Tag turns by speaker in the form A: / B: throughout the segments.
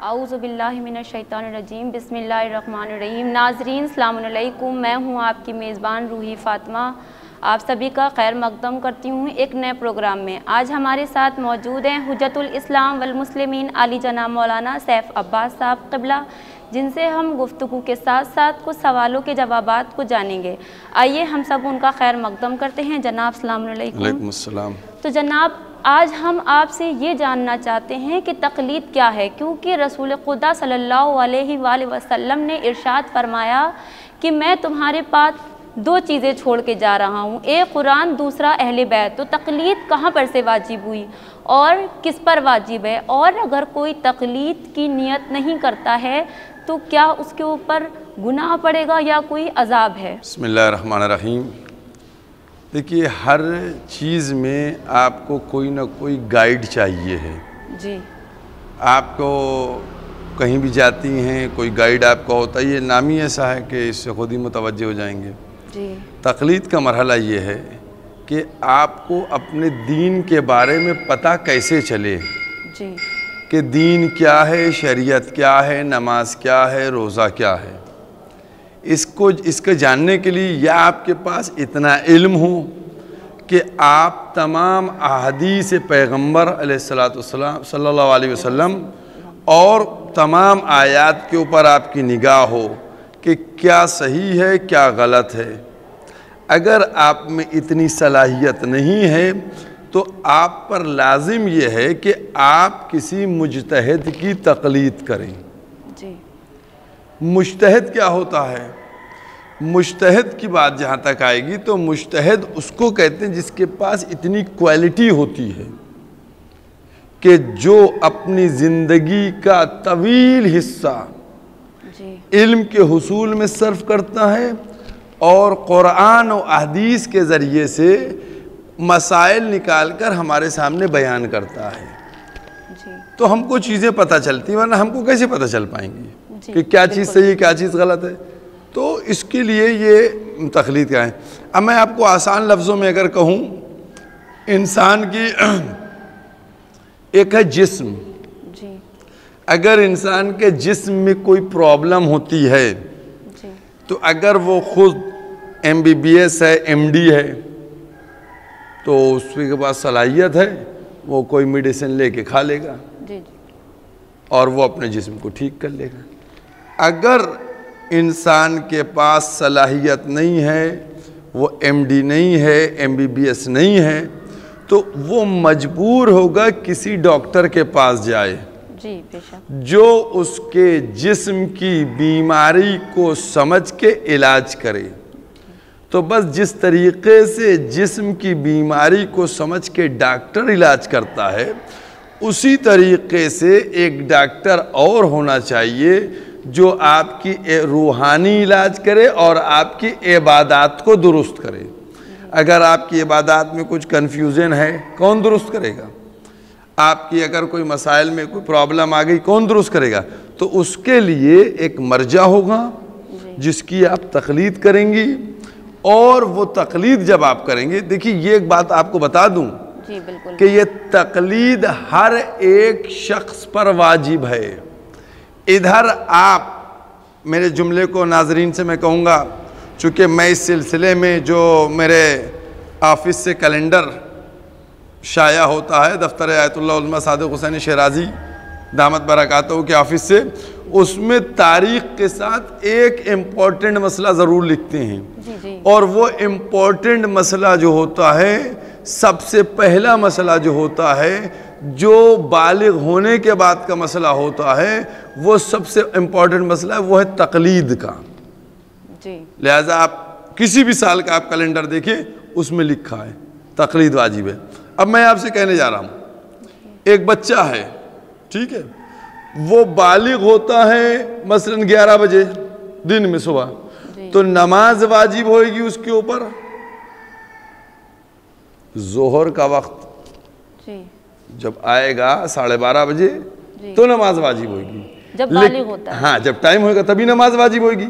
A: आऊज़ुबिल्लाहिमिनश्शैतानिर्रजीम बिस्मिल्लाहिर्रहमानिर्रहीम। नाज़रीन अस्सलाम वालेकुम, मैं हूँ आपकी मेज़बान रूही फ़ातिमा। आप सभी का खैर मक़दम करती हूँ एक नए प्रोग्राम में। आज हमारे साथ मौजूद हैं हुज्जतुल इस्लाम वल मुस्लिमीन आली जनाब मौलाना सैफ़ अब्बास साहब क़िबला, जिनसे हम गुफ्तगू के साथ साथ कुछ सवालों के जवाबात को जानेंगे। आइए हम सब उनका खैर मक़दम करते हैं। जनाब अस्सलाम वालेकुम।
B: वालेकुम अस्सलाम।
A: तो जनाब, आज हम आपसे ये जानना चाहते हैं कि तक़लीद क्या है, क्योंकि रसूल खुदा सल्लल्लाहु अलैहि वसल्लम ने इरशाद फरमाया कि मैं तुम्हारे पास दो चीज़ें छोड़ के जा रहा हूँ, एक कुरान, दूसरा अहले बैत। तो तक़लीद कहाँ पर से वाजिब हुई और किस पर वाजिब है, और अगर कोई तक़लीद की नियत नहीं करता है तो क्या उसके ऊपर गुनाह पड़ेगा या कोई अज़ाब है?
B: बिस्मिल्लाहिर्रहमानिर्रहीम। देखिए, हर चीज़ में आपको कोई ना कोई गाइड चाहिए है
A: जी।
B: आपको कहीं भी जाती हैं, कोई गाइड आपका होता है। ये नाम ही ऐसा है कि इससे खुद ही मुतवज्जे हो जाएंगे
A: जी।
B: तक़लीद का मरहला ये है कि आपको अपने दीन के बारे में पता कैसे चले
A: जी
B: कि दीन क्या है, शरीयत क्या है, नमाज क्या है, रोज़ा क्या है। इसको जानने के लिए या आपके पास इतना इल्म हो कि आप तमाम अहादीस पैगम्बर अलैहिस्सलाम सल्लल्लाहु अलैहि वसल्लम और तमाम आयात के ऊपर आपकी निगाह हो कि क्या सही है क्या गलत है। अगर आप में इतनी सलाहियत नहीं है तो आप पर लाजिम ये है कि आप किसी मुज्तहिद की तक़लीद करें।
A: जी।
B: मुज्तहिद क्या होता है? मुज्तहिद की बात जहाँ तक आएगी तो मुज्तहिद उसको कहते हैं जिसके पास इतनी क्वालिटी होती है कि जो अपनी ज़िंदगी का तवील हिस्सा इल्म के हुसूल में सर्फ करता है और कुरान और अहदीस के ज़रिए से मसाइल निकाल कर हमारे सामने बयान करता है।
A: जी।
B: तो हमको चीज़ें पता चलती हैं, वरना हमको कैसे पता चल पाएंगी कि क्या चीज़ सही है क्या चीज़ गलत है। तो इसके लिए ये तक़लीद क्या है। अब मैं आपको आसान लफ्ज़ों में अगर कहूँ, इंसान की एक है जिस्म।
A: जी।
B: अगर इंसान के जिस्म में कोई प्रॉब्लम होती है
A: जी।
B: तो अगर वो खुद MBBS है, MD है, तो उसके पास सलाहियत है, वो कोई मेडिसिन लेके खा लेगा
A: जी।
B: और वो अपने जिस्म को ठीक कर लेगा। अगर इंसान के पास सलाहियत नहीं है, वो MD नहीं है, MBBS नहीं है, तो वो मजबूर होगा किसी डॉक्टर के पास जाए
A: जी, बेशक,
B: जो उसके जिस्म की बीमारी को समझ के इलाज करे। तो बस जिस तरीक़े से जिस्म की बीमारी को समझ के डॉक्टर इलाज करता है, उसी तरीक़े से एक डॉक्टर और होना चाहिए जो आपकी रूहानी इलाज करे और आपकी इबादत को दुरुस्त करे। अगर आपकी इबादत में कुछ कन्फ्यूज़न है, कौन दुरुस्त करेगा? आपकी अगर कोई मसाइल में कोई प्रॉब्लम आ गई, कौन दुरुस्त करेगा? तो उसके लिए एक मर्जा होगा जिसकी आप तक़लीद करेंगी, और वो तक़लीद जब आप करेंगे, देखिए ये एक बात आपको बता दूं
A: जी, बिल्कुल,
B: कि ये तक़लीद हर एक शख्स पर वाजिब है। इधर आप मेरे जुमले को नाजरीन से मैं कहूँगा, चूँकि मैं इस सिलसिले में जो मेरे ऑफिस से कैलेंडर शाया होता है दफ्तर आयतुल्लाह उलमा सादिक हुसैन शिराजी दामत बरकातहू के ऑफिस से, उसमें तारीख़ के साथ एक इम्पॉर्टेंट मसला ज़रूर लिखते हैं।
A: जी, जी।
B: और वो इम्पॉर्टेंट मसला जो होता है, सबसे पहला मसला जो होता है, जो बालिग होने के बाद का मसला होता है, वो सबसे इम्पॉर्टेंट मसला है, वो है तक़लीद का।
A: जी।
B: लिहाजा आप किसी भी साल का आप कैलेंडर देखिए, उसमें लिखा है तक़लीद वाजिब है। अब मैं आपसे कहने जा रहा हूँ, एक बच्चा है, ठीक है, वो बालिग होता है मसलन 11 बजे दिन में सुबह, तो नमाज वाजिब होएगी उसके ऊपर जोहर का वक्त
A: जी।
B: जब आएगा 12:30 बजे तो नमाज वाजिब होएगी,
A: जब बालिग होता है।
B: हाँ, जब टाइम होएगा तभी नमाज वाजिब होएगी।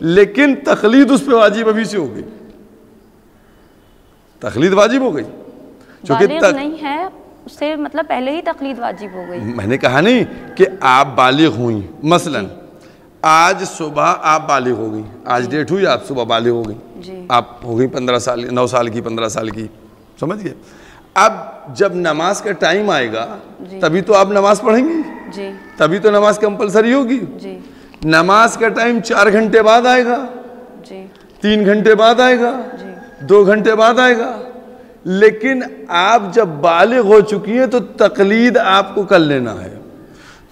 B: लेकिन तक़लीद उस पर वाजिब अभी से हो गई, तक़लीद वाजिब हो गई,
A: बालिग नहीं है उससे मतलब पहले ही तकलीद वाजिब हो गई।
B: मैंने कहा नहीं कि आप बालिग हुई, मसलन आज सुबह आप बालिग हो गई, आज डेट हुई, आप सुबह बालिग हो गई, आप हो गई 15 साल, 9 साल की, 15 साल की, समझ गए। अब जब नमाज का टाइम आएगा तभी तो आप नमाज पढ़ेंगी जी, तभी तो नमाज कंपलसरी होगी जी। नमाज का टाइम 4 घंटे बाद आएगा जी, 3 घंटे बाद आएगा जी, 2 घंटे बाद आएगा, लेकिन आप जब बालिग हो चुकी हैं तो तकलीद आपको कर लेना है।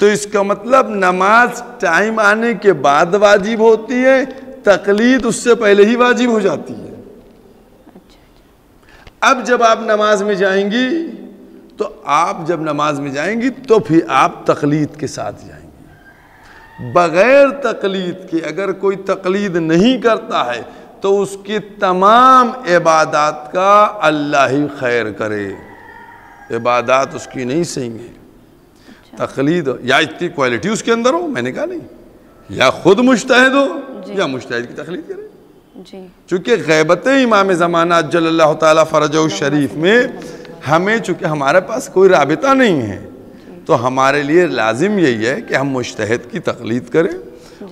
B: तो इसका मतलब नमाज टाइम आने के बाद वाजिब होती है, तकलीद उससे पहले ही वाजिब हो जाती है। अब जब आप नमाज में जाएंगी तो आप जब नमाज में जाएंगी तो फिर आप तकलीद के साथ जाएंगी। बगैर तकलीद के अगर कोई तकलीद नहीं करता है तो उसकी तमाम इबादत का अल्लाह ही खैर करे, इबादत उसकी नहीं सही है। तकलीद या इतनी क्वालिटी उसके अंदर हो, मैंने कहा नहीं, या खुद मुज्तहिद हो या मुज्तहिद की तकलीद करे जी। चूंकि ग़ैबत इमाम ज़माना अज्जलल्लाहु ताला फ़रजहु शरीफ में हमें, चूंकि हमारे पास कोई राबिता नहीं है, तो हमारे लिए लाजिम यही है कि हम मुज्तहिद की तकलीद करें।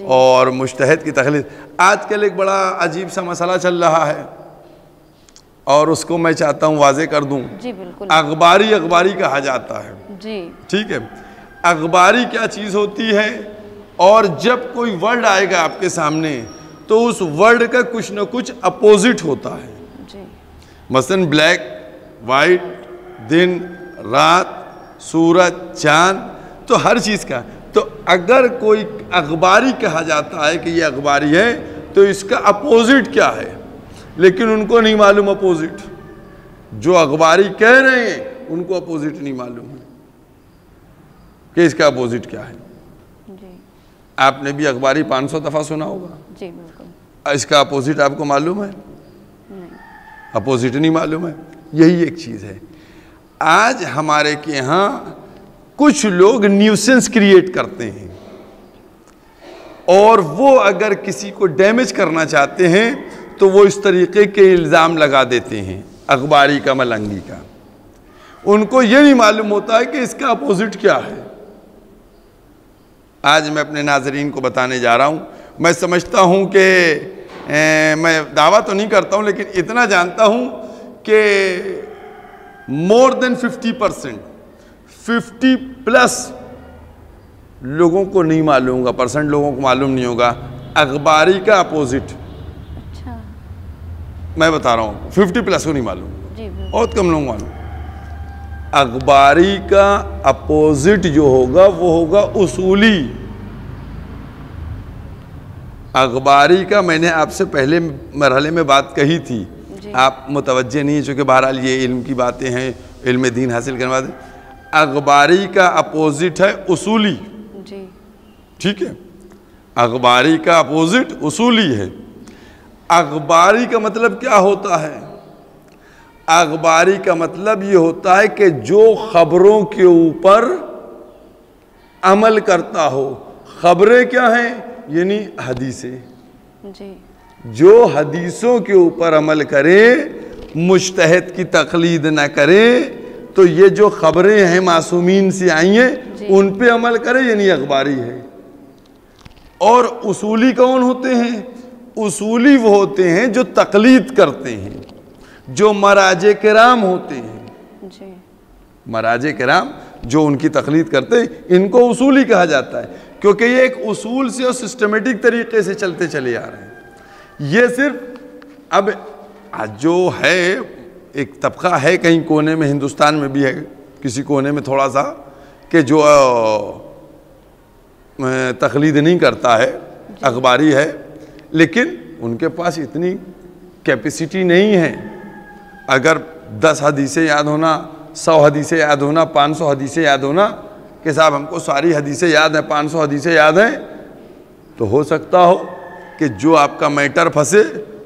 B: और मुज्तहिद की तकलीद, आजकल एक बड़ा अजीब सा मसला चल रहा है और उसको मैं चाहता हूँ वाज़े कर दूँ जी। बिल्कुल, अखबारी कहा जाता है जी, ठीक है। अखबारी क्या चीज़ होती है, और जब कोई वर्ड आएगा आपके सामने तो उस वर्ड का कुछ ना कुछ अपोजिट होता है जी। मसलन ब्लैक वाइट, दिन रात, सूरज चांद, तो हर चीज़ का। तो अगर कोई अखबारी कहा जाता है कि ये अखबारी है तो इसका अपोजिट क्या है, लेकिन उनको नहीं मालूम अपोजिट। जो अखबारी कह रहे हैं उनको अपोजिट नहीं मालूम है कि इसका अपोजिट क्या है जी। आपने भी अखबारी 500 दफ़ा सुना होगा जी, बिल्कुल। इसका अपोजिट आपको मालूम है? नहीं, अपोजिट नहीं मालूम है। यही एक चीज़ है। आज हमारे के यहाँ कुछ लोग न्यूसेंस क्रिएट करते हैं और वो अगर किसी को डैमेज करना चाहते हैं तो वो इस तरीके के इल्ज़ाम लगा देते हैं अखबारी का, मलंगी का। उनको ये नहीं मालूम होता है कि इसका अपोजिट क्या है। आज मैं अपने नाज़रीन को बताने जा रहा हूँ। मैं समझता हूँ कि मैं दावा तो नहीं करता हूँ, लेकिन इतना जानता हूँ कि मोर देन 50%, 50+ लोगों को नहीं मालूम होगा, परसेंट लोगों को मालूम नहीं होगा अखबारी का अपोजिट। अच्छा, मैं बता रहा हूँ 50+ को नहीं मालूम, बहुत कम लोग मालूम। अखबारी का अपोजिट जो होगा वो होगा उसूली। अखबारी का मैंने आपसे पहले मरहले में बात कही थी, आप मुतवज्जे नहीं है, चूँकि बहरहाल ये इल्म की बातें हैं, इल्म दीन हासिल करने वाले। अखबारी का अपोजिट है उसूली जी, ठीक है। अखबारी का अपोजिट उसूली है। अखबारी का मतलब क्या होता है? अखबारी का मतलब ये होता है कि जो खबरों के ऊपर अमल करता हो। खबरें क्या हैं? यानी हदीसें जी। जो हदीसों के ऊपर अमल करे, मुज्तहिद की तकलीद न करे, तो ये जो खबरें हैं मासूमीन से आई हैं उन पे अमल करे, यानी अखबारी है। और उसूली कौन होते हैं? उसूली वो होते हैं जो तकलीद करते हैं, जो मराजे किराम होते हैं जी। मराजे किराम जो उनकी तकलीद करते हैं, इनको उसूली कहा जाता है, क्योंकि ये एक उसूल से और सिस्टमेटिक तरीके से चलते चले आ रहे हैं। ये सिर्फ अब जो है एक तबका है, कहीं कोने में हिंदुस्तान में भी है, किसी कोने में थोड़ा सा, कि जो तकलीद नहीं करता है, अखबारी है, लेकिन उनके पास इतनी कैपेसिटी नहीं है। अगर 10 हदीसें याद होना, 100 हदीसें याद होना, 500 हदीसें याद होना कि साहब हमको सारी हदीसें याद हैं, 500 हदीसें याद हैं, तो हो सकता हो कि जो आपका मैटर फंसे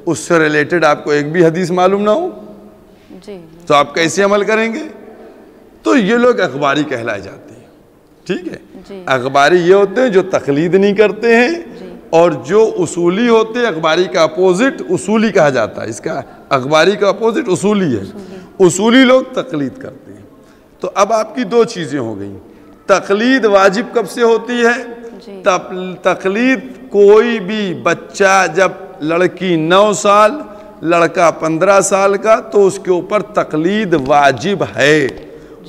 B: उससे रिलेटेड आपको एक भी हदीस मालूम ना हो जी। तो आप कैसे अमल करेंगे? तो ये लोग अखबारी कहलाए जाते हैं, ठीक है। अखबारी ये होते हैं जो तकलीद नहीं करते हैं, और जो उसूली होते हैं, अखबारी का अपोजिट उसूली कहा जाता है। इसका अखबारी का अपोजिट उसूली है। उसूली लोग तकलीद करते हैं। तो अब आपकी दो चीज़ें हो गई। तकलीद वाजिब कब से होती है? तकलीद कोई भी बच्चा, जब लड़की 9 साल लड़का 15 साल का, तो उसके ऊपर तकलीद वाजिब है,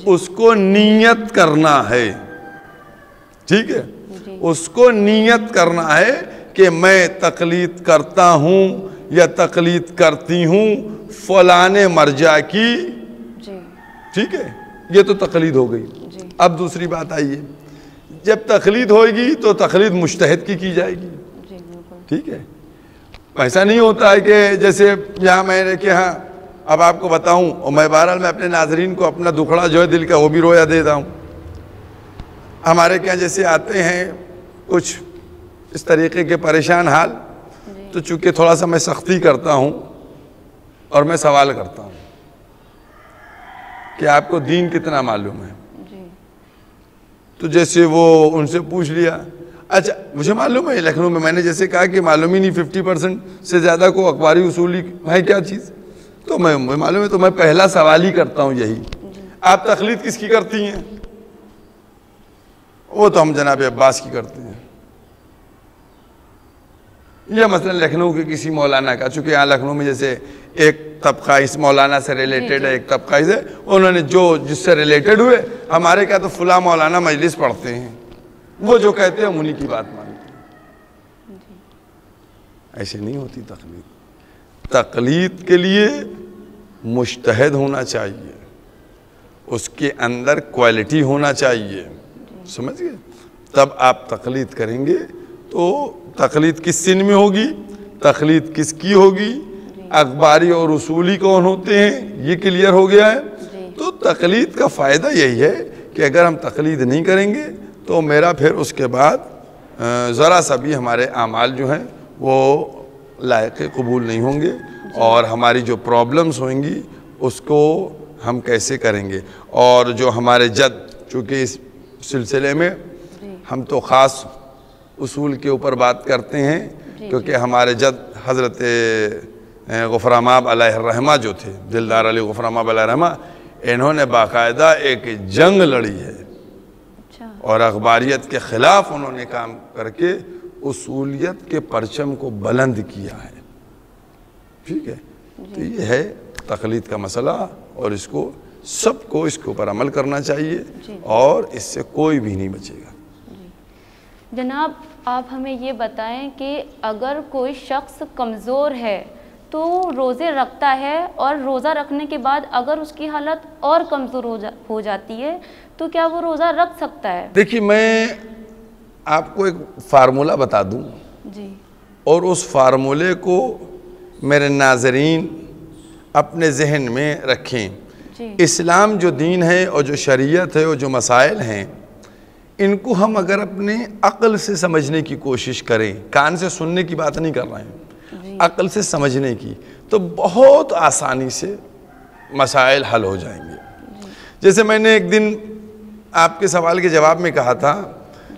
B: उसको नियत करना है। ठीक है, उसको नियत करना है कि मैं तकलीद करता हूँ या तकलीद करती हूँ फलाने मर्जा की। ठीक है, ये तो तकलीद हो गई। अब दूसरी बात आई है, जब तकलीद होगी तो तकलीद मुज्तहिद की जाएगी। ठीक है, ऐसा नहीं होता है कि जैसे यहाँ मैंने कि हाँ अब आपको बताऊं, और मैं बहरहाल मैं अपने नाजरीन को अपना दुखड़ा जो है दिल का वो भी रोया देता हूँ। हमारे क्या जैसे आते हैं कुछ इस तरीके के परेशान हाल, तो चूँकि थोड़ा सा मैं सख्ती करता हूँ और मैं सवाल करता हूँ कि आपको दीन कितना मालूम है। तो जैसे वो उनसे पूछ लिया, अच्छा मुझे मालूम है लखनऊ में, मैंने जैसे कहा कि मालूम ही नहीं 50% से ज़्यादा को अखबारी उसूली है क्या चीज़, तो मैं मालूम है, तो मैं पहला सवाल ही करता हूँ यही, आप तकलीद किसकी करती हैं? वो तो हम जनाब अब्बास की करते हैं, या मसलन लखनऊ के किसी मौलाना का, चूँकि यहाँ लखनऊ में जैसे एक तबका इस मौलाना से रिलेटेड है, एक तबका इसे, उन्होंने जो जिससे रिलेटेड हुए, हमारे क्या तो फुला मौलाना मजलिस पढ़ते हैं, वो जो कहते हैं उन्हीं की बात मानते हैं। ऐसे नहीं होती तकलीद। तकलीद के लिए मुज्तहिद होना चाहिए, उसके अंदर क्वालिटी होना चाहिए, समझ गए? तब आप तकलीद करेंगे। तो तकलीद किस सिन में होगी, तकलीद किसकी होगी, अखबारी और उसूली कौन होते हैं, ये क्लियर हो गया है। तो तकलीद का फ़ायदा यही है कि अगर हम तकलीद नहीं करेंगे तो मेरा फिर उसके बाद ज़रा सा भी हमारे आमाल जो हैं वो लायक कबूल नहीं होंगे, और हमारी जो प्रॉब्लम्स होंगी उसको हम कैसे करेंगे। और जो हमारे जद, चूँकि इस सिलसिले में हम तो ख़ास उसूल के ऊपर बात करते हैं, क्योंकि हमारे जद हज़रत गुफरामाब अलैहिर्रहमा जो थे, दिलदार अली गुफरामाब अलैहिर्रहमा, इन्होंने बाकायदा एक जंग लड़ी है और अखबारियत के ख़िलाफ़ उन्होंने काम करके उसूलियत के परचम को बुलंद किया है। ठीक है, तो ये है तकलीद का मसला, और इसको सबको इसके ऊपर अमल करना चाहिए और इससे कोई भी नहीं बचेगा।
A: जनाब, आप हमें ये बताएं कि अगर कोई शख्स कमज़ोर है तो रोज़े रखता है, और रोज़ा रखने के बाद अगर उसकी हालत और कमज़ोर हो जाती है तो क्या वो रोज़ा रख सकता है?
B: देखिए, मैं आपको एक फार्मूला बता दूं
A: जी,
B: और उस फार्मूले को मेरे नाज़रीन अपने जहन में रखें। इस्लाम जो दीन है और जो शरीयत है और जो मसाइल हैं, इनको हम अगर अपने अक्ल से समझने की कोशिश करें, कान से सुनने की बात नहीं कर रहे हैं, अक्ल से समझने की, तो बहुत आसानी से मसाइल हल हो जाएंगे। जैसे मैंने एक दिन आपके सवाल के जवाब में कहा था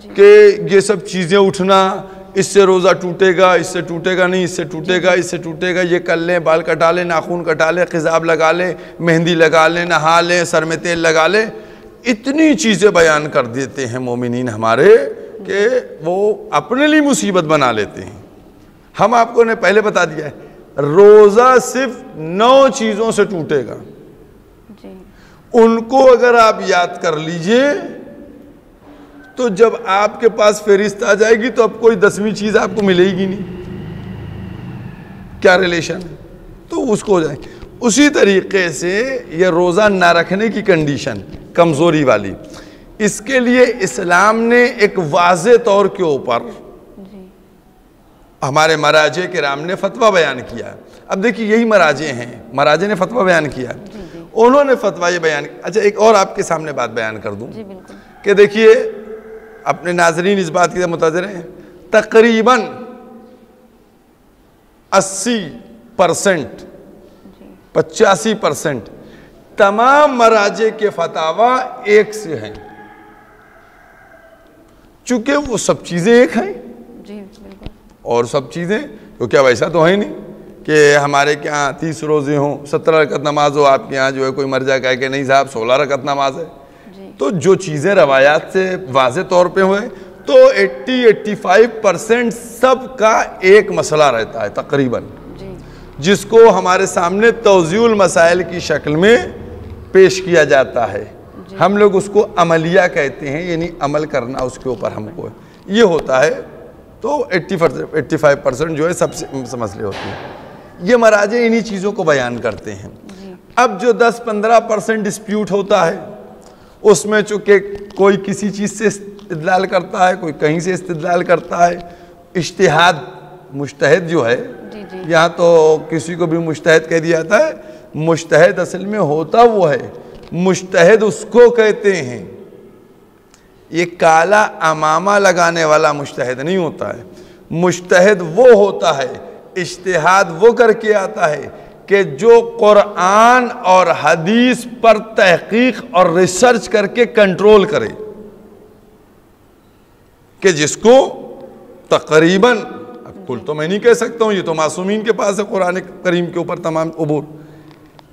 B: कि ये सब चीज़ें उठना, इससे रोज़ा टूटेगा, इससे टूटेगा नहीं, इससे टूटेगा, इससे टूटेगा, ये कर लें, बाल कटा लें, नाखून कटा लें, ख़िज़ाब लगा लें, मेहंदी लगा लें, नहा लें, सर में तेल लगा लें, इतनी चीज़ें बयान कर देते हैं मोमिनीन हमारे कि वो अपने लिए मुसीबत बना लेते हैं। हम आपको ने पहले बता दिया है, रोज़ा सिर्फ 9 चीज़ों से टूटेगा। उनको अगर आप याद कर लीजिए तो जब आपके पास फहरिस्त आ जाएगी तो अब कोई 10वीं चीज़ आपको मिलेगी नहीं। क्या रिलेशन है, तो उसको हो जाएगी। उसी तरीके से ये रोज़ा ना रखने की कंडीशन कमज़ोरी वाली, इसके लिए इस्लाम ने एक वाज़े तौर के ऊपर हमारे मराजे किराम ने फतवा बयान किया। अब देखिए, यही मराजे हैं, मराजे ने फतवा बयान किया, उन्होंने फतवा ये बयान। अच्छा, एक और आपके सामने बात बयान कर दूं कि देखिए, अपने नाजरीन इस बात की मुताज़िर हैं, तकरीबन 80% 85% तमाम मराजे के फतावा एक से हैं, चूंकि वो सब चीज़ें एक हैं। और सब चीज़ें तो क्या वैसा तो है नहीं कि हमारे क्या 30 रोज़े हों, 17 रकत नमाज हो, आपके यहाँ जो है कोई मर्जा कहे कि नहीं साहब 16 रकत नमाज है। तो जो चीज़ें रवायात से वाज़े तौर पे हुए तो 80-85% सबका एक मसला रहता है तकरीबन, जिसको हमारे सामने तौज़ीउल मसाइल की शक्ल में पेश किया जाता है। हम लोग उसको अमलिया कहते हैं, यानी अमल करना उसके ऊपर हमको ये होता है। तो 85% जो है सबसे मसले होते हैं। ये मराजे इन्हीं चीज़ों को बयान करते हैं। अब जो 10-15% डिस्प्यूट होता है उसमें चूँकि कोई किसी चीज़ से इस्तिदलाल करता है, कोई कहीं से इस्तिदलाल करता है। इज्तिहाद मुज्तहिद जो है, यहाँ तो किसी को भी मुज्तहिद कह दिया जाता है। मुज्तहिद असल में होता वो है, मुज्तहिद उसको कहते हैं। ये काला अमामा लगाने वाला मुज्तहिद नहीं होता है। मुज्तहिद वो होता है, इज्तिहाद वो करके आता है कि जो कुरान और हदीस पर तहकीक और रिसर्च करके कंट्रोल करे, कि जिसको तकरीबन, अब कुल तो मैं नहीं कह सकता हूँ, ये तो मासूमीन के पास है कुरान करीम के ऊपर तमाम उबूर,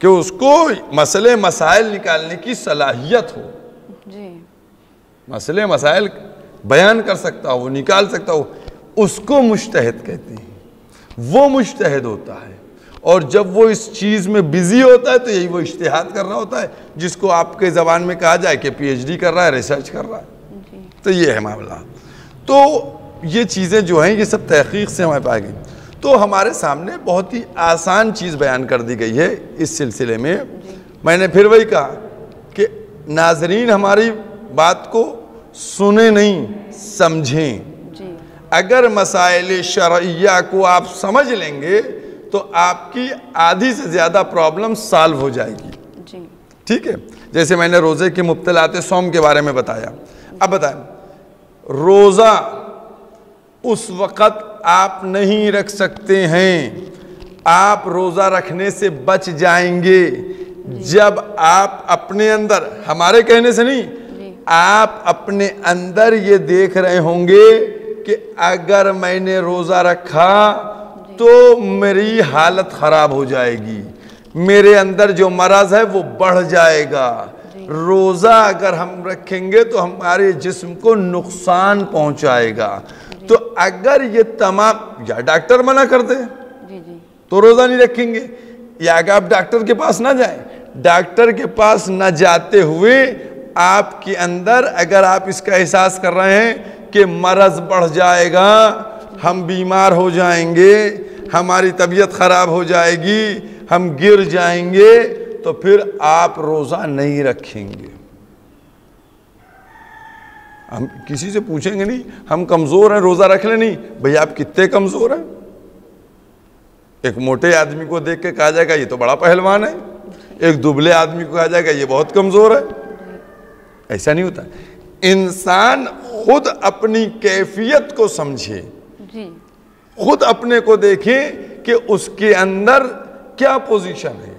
B: कि उसको मसले मसाइल निकालने की सलाहियत हो, मसले मसाइल बयान कर सकता हो, निकाल सकता हो, उसको मुज्तहिद कहते हैं। वो मुज्तहिद होता है। और जब वो इस चीज़ में बिजी होता है तो यही वो इज्तिहाद कर रहा होता है, जिसको आपके ज़बान में कहा जाए कि PhD कर रहा है, रिसर्च कर रहा है। तो ये है मामला। तो ये चीज़ें जो हैं ये सब तहकीक से हमें पाई गई। तो हमारे सामने बहुत ही आसान चीज़ बयान कर दी गई है इस सिलसिले में। मैंने फिर वही कहा कि नाज़रीन हमारी बात को सुने नहीं, समझें। अगर मसाइल शरइया को आप समझ लेंगे तो आपकी आधी से ज़्यादा प्रॉब्लम सॉल्व हो जाएगी। ठीक है, जैसे मैंने रोज़े के मुब्तलात सौम के बारे में बताया। अब बताएं, रोज़ा उस वक़्त आप नहीं रख सकते हैं, आप रोज़ा रखने से बच जाएंगे जब आप अपने अंदर, हमारे कहने से नहीं, आप अपने अंदर ये देख रहे होंगे कि अगर मैंने रोज़ा रखा तो मेरी हालत ख़राब हो जाएगी, मेरे अंदर जो मरज़ है वो बढ़ जाएगा। रोज़ा अगर हम रखेंगे तो हमारे जिस्म को नुकसान पहुंचाएगा। तो अगर ये तमाम, या डॉक्टर मना कर दे तो रोज़ा नहीं रखेंगे, या अगर आप डॉक्टर के पास ना जाएं, डॉक्टर के पास न जाते हुए आपके अंदर अगर आप इसका एहसास कर रहे हैं कि मरज़ बढ़ जाएगा, हम बीमार हो जाएंगे, हमारी तबीयत ख़राब हो जाएगी, हम गिर जाएंगे, तो फिर आप रोज़ा नहीं रखेंगे। हम किसी से पूछेंगे नहीं, हम कमज़ोर हैं रोज़ा रख ले, नहीं भैया आप कितने कमज़ोर हैं। एक मोटे आदमी को देख के कहा जाएगा ये तो बड़ा पहलवान है, एक दुबले आदमी को कहा जाएगा ये बहुत कमज़ोर है। ऐसा नहीं होता। इंसान खुद अपनी कैफियत को समझे, खुद अपने को देखे कि उसके अंदर क्या पोजीशन है।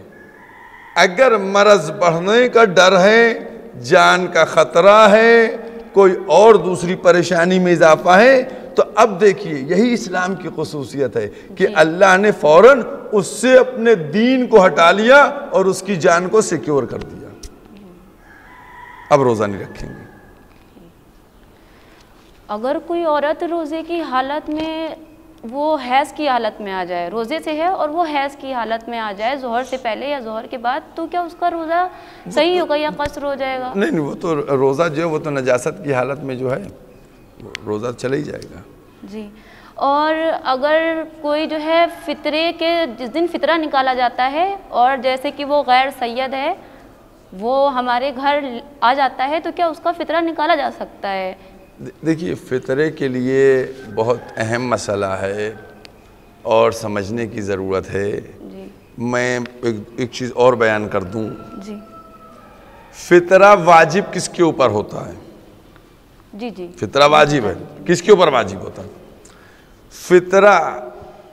B: अगर मरज़ बढ़ने का डर है, जान का ख़तरा है, कोई और दूसरी परेशानी में इजाफा है, तो अब देखिए यही इस्लाम की खुसूसियत है कि अल्लाह ने फ़ौरन उससे अपने दीन को हटा लिया और उसकी जान को सिक्योर कर दिया। अब रोज़ा नहीं रखेंगे।
A: अगर कोई औरत रोज़े की हालत में, वो हैज़ की हालत में आ जाए, रोज़े से है और वो हैज़ की हालत में आ जाए ज़ोहर से पहले या ज़ोहर के बाद, तो क्या उसका रोज़ा सही होगा या कसर हो जाएगा?
B: नहीं, वो तो रोज़ा जो है वो तो नजासत की हालत में जो है रोज़ा चला ही जाएगा। जी।
A: और अगर कोई जो है फितरे के जिस दिन फितरा निकाला जाता है और जैसे कि वो गैर सैयद है, वो हमारे घर आ जाता है, तो क्या उसका फितरा निकाला जा सकता है?
B: देखिए, फ़ितरे के लिए बहुत अहम मसला है और समझने की ज़रूरत है। जी। मैं एक चीज़ और बयान कर दूं। जी। फ़ितरा वाजिब किसके ऊपर होता है?
A: जी।
B: फ़ितरा वाजिब है, किसके ऊपर वाजिब होता है? फ़ितरा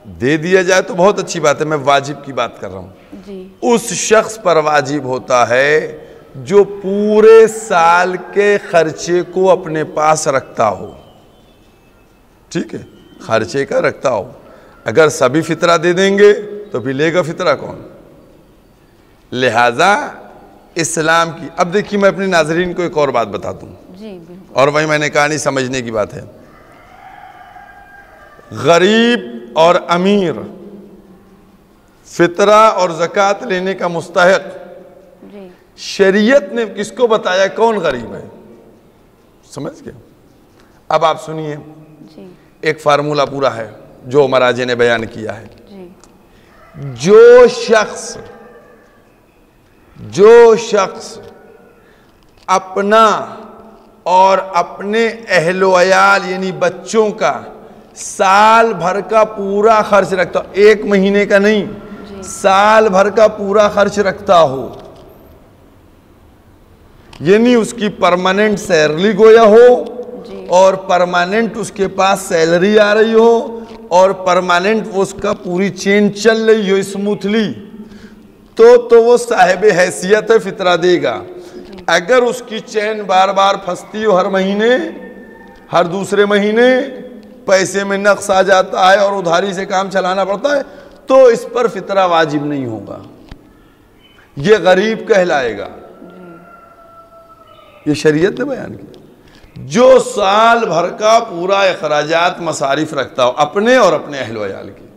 B: दे दिया जाए तो बहुत अच्छी बात है, मैं वाजिब की बात कर रहा हूँ। जी। उस शख्स पर वाजिब होता है जो पूरे साल के खर्चे को अपने पास रखता हो। ठीक है, खर्चे का रखता हो। अगर सभी फितरा दे देंगे तो फिर लेगा फितरा कौन? लिहाजा इस्लाम की। अब देखिए मैं अपने नाज़रीन को एक और बात बता दूं
A: जी बिल्कुल।
B: और वही मैंने कहा नहीं समझने की बात है। गरीब और अमीर फितरा और ज़कात लेने का मुस्तहिक
A: जी
B: शरीयत ने किसको बताया कौन गरीब है, समझ गए। अब आप सुनिए,
A: जी
B: एक फार्मूला पूरा है जो महाराजे ने बयान किया है।
A: जी
B: जो शख्स अपना और अपने अहलो अयाल यानी बच्चों का साल भर का पूरा खर्च रखता हो, एक महीने का नहीं, साल भर का पूरा खर्च रखता हो, यानी उसकी परमानेंट सैलरी गोया हो और परमानेंट उसके पास सैलरी आ रही हो और परमानेंट वो उसका पूरी चेन चल रही हो स्मूथली, तो वो साहिब हैसियत है, फितरा देगा। अगर उसकी चैन बार बार फंसती हो, हर महीने हर दूसरे महीने पैसे में नक्स आ जाता है और उधारी से काम चलाना पड़ता है, तो इस पर फितरा वाजिब नहीं होगा, ये गरीब कहलाएगा। ये शरीयत ने बयान किया। जो साल भर का पूरा अखराजात मसारिफ रखता हो अपने और अपने अहलो अयाल की,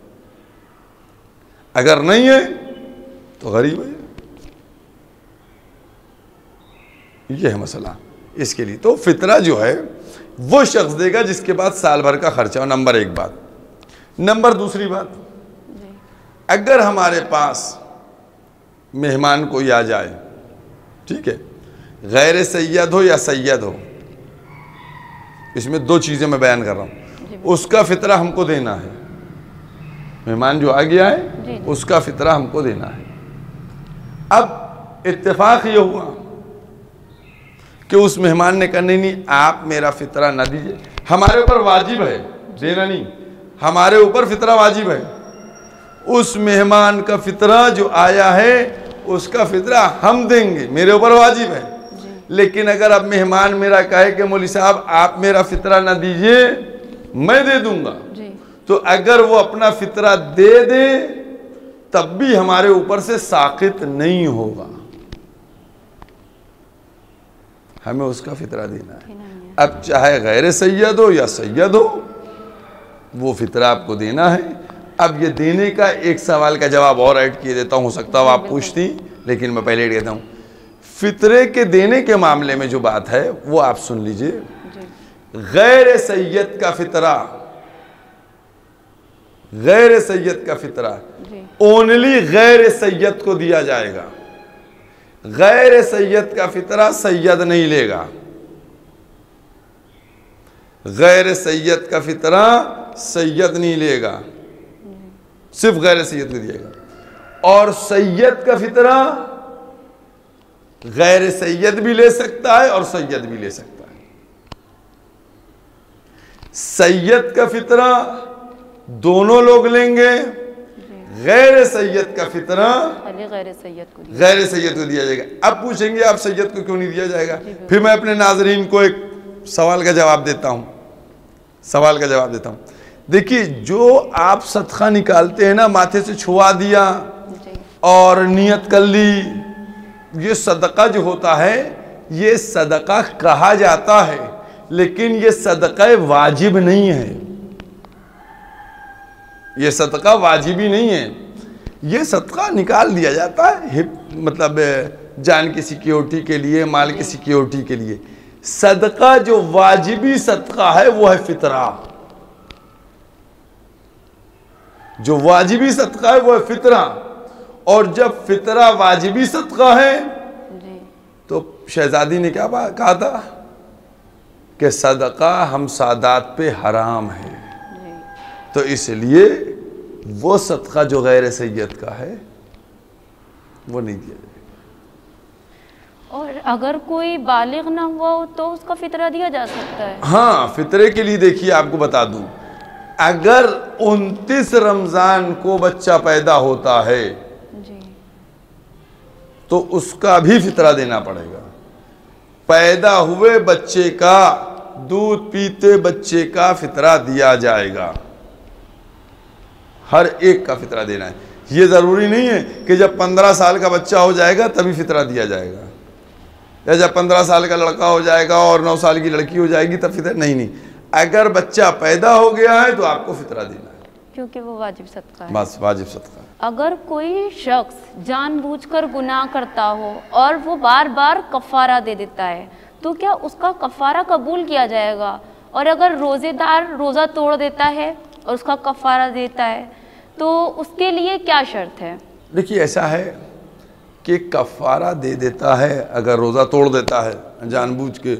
B: अगर नहीं है तो गरीब है। ये है मसला। इसके लिए तो फितरा जो है वो शख्स देगा जिसके पास साल भर का खर्चा हो, नंबर एक बात। नंबर दूसरी बात, अगर हमारे पास मेहमान कोई आ जाए, ठीक है, गैर सैयद हो या सैयद हो, इसमें दो चीज़ें मैं बयान कर रहा हूँ, उसका फितरा हमको देना है। मेहमान जो आ गया है उसका फितरा हमको देना है। अब इत्तेफाक ये हुआ कि उस मेहमान ने कहा नहीं आप मेरा फितरा ना दीजिए, हमारे ऊपर वाजिब है देना, नहीं हमारे ऊपर फितरा वाजिब है। उस मेहमान का फितरा जो आया है उसका फितरा हम देंगे, मेरे ऊपर वाजिब है। लेकिन अगर अब मेहमान मेरा कहे कि मौलवी साहब आप मेरा फितरा ना दीजिए मैं दे दूंगा, तो अगर वो अपना फितरा दे दे तब भी हमारे ऊपर से साकित नहीं होगा, हमें उसका फितरा देना है। अब चाहे गैर सैयद हो या सैयद हो, वो फितरा आपको देना है। अब ये देने का एक सवाल का जवाब और ऐड किए देता हूं, हो सकता हो आप पूछती, लेकिन मैं पहले ऐड कहता हूं। फितरे के देने के मामले में जो बात है वो आप सुन लीजिए। गैर सैयद का फितरा, गैर सैयद का फितरा ओनली गैर सैयद को दिया जाएगा। गैर सैयद का फितरा सैयद नहीं लेगा, गैर सैयद का फितरा सैयद नहीं लेगा, सिर्फ गैर सैयद को दिएगा। और सैयद का फितरा गैर सैयद भी ले सकता है और सैयद भी ले सकता है। सैयद का फितरा दोनों लोग लेंगे, गैर सैयद का फितरा गैर सैयद को दिया जाएगा। अब पूछेंगे आप सैयद को क्यों नहीं दिया जाएगा? फिर मैं अपने नाजरीन को एक सवाल का जवाब देता हूं, सवाल का जवाब देता हूं। देखिए, जो आप सदका निकालते हैं ना, माथे से छुआ दिया और नियत कर ली, ये सदका जो होता है ये सदका कहा जाता है, लेकिन ये सदका वाजिब नहीं है, ये सदका वाजिबी नहीं है। ये सदका निकाल दिया जाता है मतलब जान की सिक्योरिटी के लिए, माल की सिक्योरिटी के लिए। सदका जो वाजिबी सदका है वो है फितरा, जो वाजिबी सदका है वो है फितरा। और जब फितरा वाजिबी सदका है तो शहजादी ने क्या कहा था कि सदका हम सादात पे हराम है, तो इसलिए वो सदका जो गैर सैयद का है वो नहीं दिया जाएगा।
A: और अगर कोई बालिग ना हुआ हो तो उसका फितरा दिया जा सकता है?
B: हाँ, फितरे के लिए देखिए आपको बता दूं, अगर 29 रमजान को बच्चा पैदा होता है
A: जी,
B: तो उसका भी फितरा देना पड़ेगा। पैदा हुए बच्चे का, दूध पीते बच्चे का फितरा दिया जाएगा, हर एक का फितरा देना है। ये जरूरी नहीं है कि जब 15 साल का बच्चा हो जाएगा तभी फितरा दिया जाएगा। या जब 15 साल का लड़का हो जाएगा और 9 साल की लड़की हो जाएगी तब फितरा नहीं, अगर बच्चा पैदा हो गया है तो आपको फितरा देना है,
A: क्योंकि वो वाजिब सदका है।
B: बस वाजिब सदका।
A: अगर कोई शख्स जानबूझकर गुनाह करता हो और वो बार बार कफ़ारा दे देता है तो क्या उसका कफ़ारा कबूल किया जाएगा? और अगर रोज़ेदार रोज़ा तोड़ देता है और उसका कफ़ारा देता है तो उसके लिए क्या शर्त है?
B: देखिए ऐसा है कि कफ़ारा दे देता है, अगर रोज़ा तोड़ देता है जानबूझ के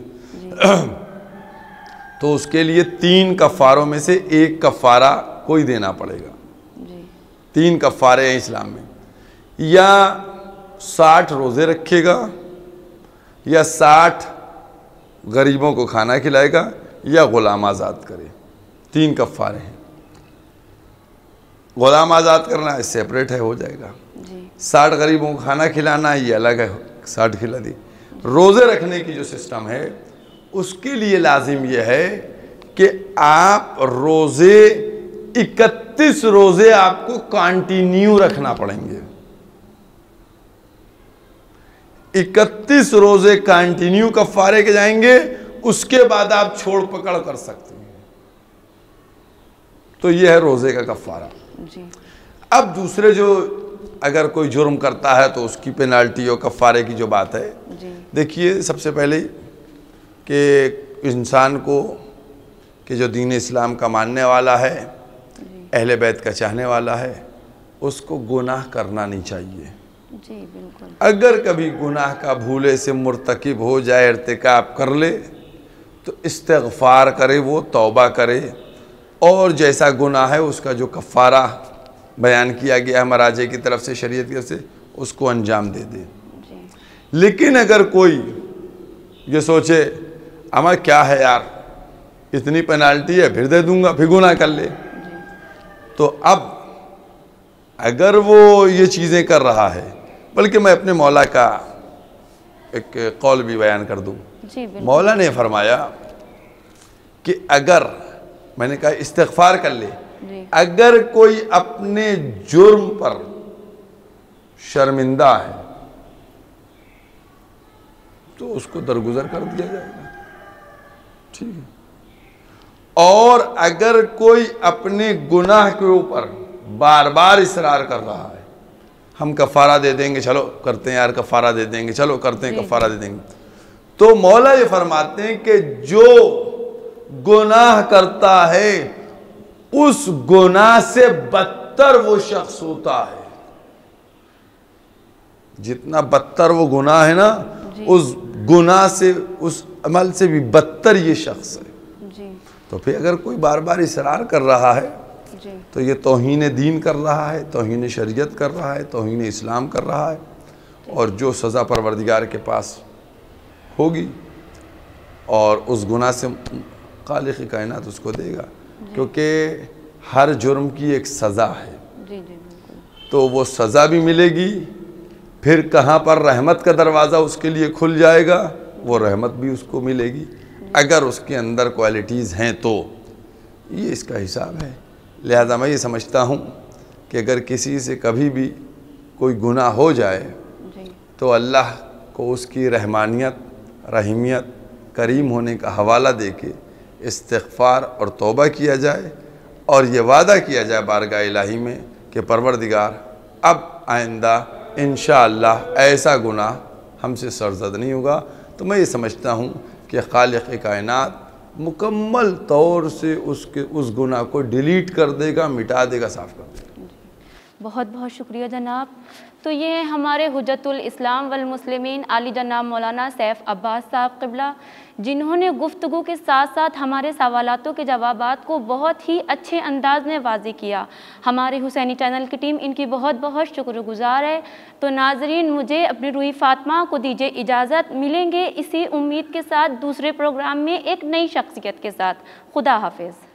B: तो उसके लिए 3 कफ़ारों में से एक कफ़ारा कोई देना पड़ेगा। 3 कफ़ारे हैं इस्लाम में, या 60 रोज़े रखेगा, या 60 गरीबों को खाना खिलाएगा, या ग़ुलाम आज़ाद करे। 3 कफ़ारे हैं। ग़ुलाम आज़ाद करना है सेपरेट है, हो जाएगा। 60 गरीबों को खाना खिलाना ये अलग है, 60 खिला दी। रोज़े रखने की जो सिस्टम है उसके लिए लाजिम यह है कि आप रोज़े 31 रोज़े आपको कंटिन्यू रखना पड़ेंगे। 31 रोज़े कंटिन्यू कफ़ारे के जाएंगे, उसके बाद आप छोड़ पकड़ कर सकते हैं। तो यह है रोज़े का कफ़ारा। अब दूसरे जो अगर कोई जुर्म करता है तो उसकी पेनाल्टी और कफ़ारे की जो बात है, देखिए सबसे पहले कि इंसान को कि जो दीन इस्लाम का मानने वाला है, अहले बैत का चाहने वाला है, उसको गुनाह करना नहीं चाहिए।
A: जी बिल्कुल।
B: अगर कभी गुनाह का भूले से मुर्तकिब हो जाए, इर्तिकाब कर ले, तो इस्तिग़फ़ार करे, वो तौबा करे और जैसा गुनाह है उसका जो कफ़ारा बयान किया गया है मराजे की तरफ से, शरीयत की तरफ से, उसको अंजाम दे दे। लेकिन अगर कोई ये सोचे अमर क्या है यार, इतनी पेनाल्टी है फिर दे दूंगा, फिर गुनाह कर ले, तो अब अगर वो ये चीज़ें कर रहा है, बल्कि मैं अपने मौला का एक कौल भी बयान कर दूं। मौला ने फरमाया कि अगर, मैंने कहा इस्तिग़फ़ार कर ले, अगर कोई अपने जुर्म पर शर्मिंदा है तो उसको दरगुजर कर दिया जाएगा, ठीक है। और अगर कोई अपने गुनाह के ऊपर बार बार इसरार कर रहा है, हम कफ़ारा दे देंगे, चलो करते हैं यार, कफ़ारा दे देंगे, चलो करते हैं, कफ़ारा दे देंगे, तो मौला ये फरमाते हैं कि जो गुनाह करता है उस गुनाह से बदतर वो शख्स होता है। जितना बदतर वो गुनाह है ना, उस गुनाह से, उस अमल से भी बदतर ये शख्स है। तो फिर अगर कोई बार बार इसरार कर रहा है तो ये तौहीन दीन कर रहा है, तौहीन शरीयत कर रहा है, तौहीन इस्लाम कर रहा है, और जो सज़ा परवरदिगार के पास होगी और उस गुनाह से खालिक़ कायनात उसको देगा, क्योंकि हर जुर्म की एक सज़ा है। तो वो सज़ा भी मिलेगी, फिर कहाँ पर रहमत का दरवाज़ा उसके लिए खुल जाएगा, वो रहमत भी उसको मिलेगी अगर उसके अंदर क्वालिटीज़ हैं। तो ये इसका हिसाब है। लिहाजा मैं ये समझता हूँ कि अगर किसी से कभी भी कोई गुनाह हो जाए तो अल्लाह को उसकी रहमानियत, रहीमियत, करीम होने का हवाला दे के इस्तिग़फ़ार और तौबा किया जाए और ये वादा किया जाए बारगाह इलाही में कि परवरदिगार अब आइंदा इंशाअल्लाह ऐसा गुनाह हमसे सरज़द नहीं होगा। तो मैं ये समझता हूँ कि खालिक़ कायनात मुकम्मल तौर से उस गुनाह को डिलीट कर देगा, मिटा देगा, साफ़ कर देगा।
A: बहुत बहुत शुक्रिया जनाब। तो ये हैं हमारे हुज्जतुल इस्लाम वल मुस्लिमीन आली जनाब मौलाना सैफ अब्बास साहब क़िबला, जिन्होंने गुफ्तगू के साथ साथ हमारे सवालातों के जवाबात को बहुत ही अच्छे अंदाज में वाज़ेह किया। हमारे हुसैनी चैनल की टीम इनकी बहुत बहुत शुक्रगुज़ार है। तो नाज़रीन, मुझे अपनी रूही फ़ातिमा को दीजिए इजाज़त। मिलेंगे इसी उम्मीद के साथ दूसरे प्रोग्राम में एक नई शख्सियत के साथ। खुदा हाफिज़।